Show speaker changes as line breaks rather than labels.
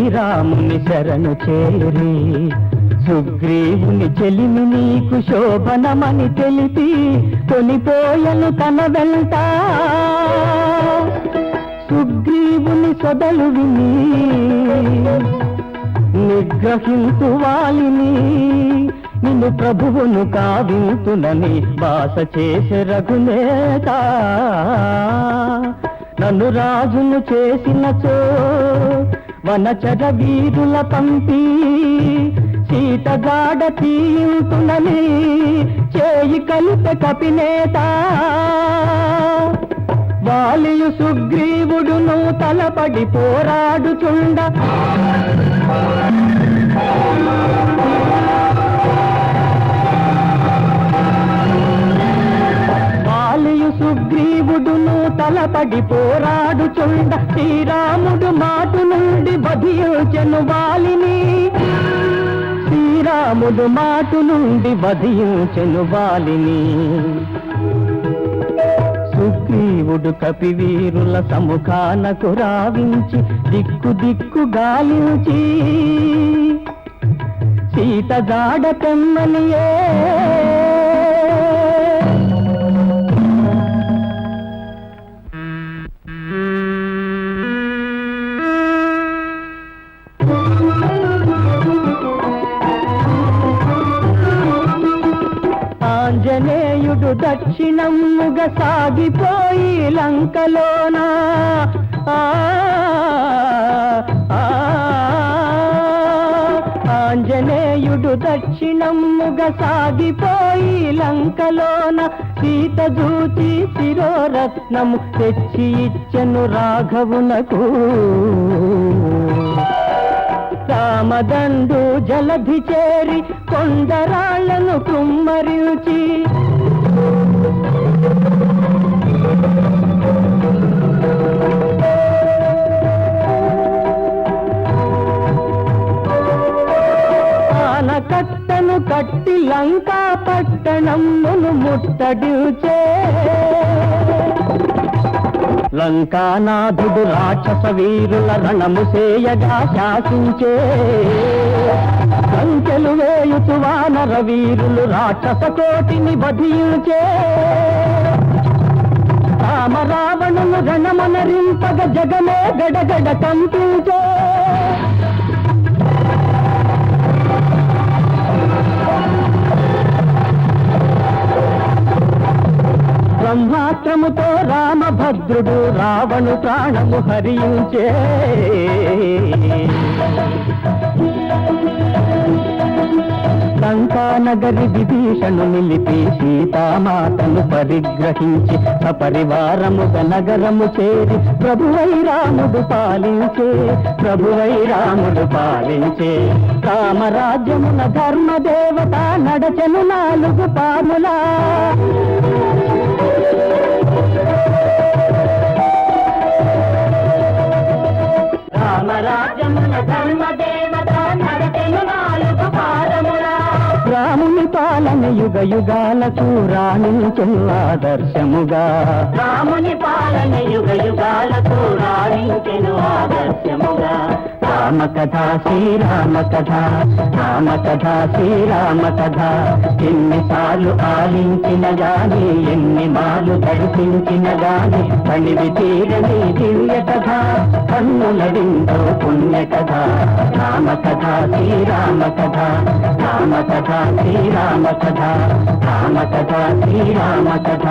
శ్రీరాముని శరణు చేరి సుగ్రీవుని చెలిమి నీకు శోభనమని తెలిపి కొనిపోయను తన వెంట సుగ్రీవుని సొదలు విని నిగ్రహింతు వాలిని నిన్ను ప్రభువును కావింతునని బాస చేసే రఘునేత నన్ను రాజును చేసినచో వనచర వీరుల పంపి సీత గాడ తీయుతునని చేయి కలిపే కపినేత వాలియు సుగ్రీవుడును తలపడి పోరాడుచుండ వాలియు సుగ్రీవుడును తలపడి పోరాడుచుండ శ్రీరాముడు మాటు నుండి వధించెను వాలిని శ్రీరాముడు మాటు నుండి వధించెను వాలిని సుగ్రీవుడు కపివీరుల సముఖానకు రావించి దిక్కు దిక్కు గాలించి సీత జాడ తెమ్మనియే ఆంజనేయుడు దక్షిణముగ సాగిపోయి లంకలోన ఆంజనేయుడు దక్షిణముగ సాగిపోయి లంకలోన సీత దూచి శిరోరత్నము తెచ్చి ఇచ్చెను రాఘవునకు రామదండు జలధి చేరి కొండరాళ్లను కుమ్మరిచి ఆనకట్టను కట్టి లంకా పట్టణమును ముట్టడిచే లంకానాథుడు రాక్షస వీరుల రణము సేయగా శాసించే సంఖ్యలు వేయుచు వానర వీరులు రాక్షస కోటిని వధించే రామరావణును రణమనరింపగ జగమే గడగడ కంపించే బ్రహ్మాస్త్రముతో రామభద్రుడు రావణు ప్రాణము హరించే లంకానగరి విభీషణు నిలిపి సీతామాతను పరిగ్రహించి సపరివారముగ నగరము చేరి ప్రభువై రాముడు పాలించే రామరాజ్యమున ధర్మదేవత నడచెను 4 పాములా రామరాజ్యమున ధర్మదేవత నడచెను 4 పాదములా రాముని పాలన యుగ యుగాలకు రాణించెను ఆదర్శముగా రాముని పాలన యుగ యుగాలకు రాణించెను ఆదర్శముగా రామకథ శ్రీరామ కథ శ్రీరామ కథ ఎన్నిసార్లు ఆలించిన గాని ఎన్ని మాలు దర్శించిన గాని పనివి తీరని దివ్య కథ కన్నుల విందో పుణ్య కథ రామకథ శ్రీరామ కథ శ్రీరామ కథ శ్రీరామ కథ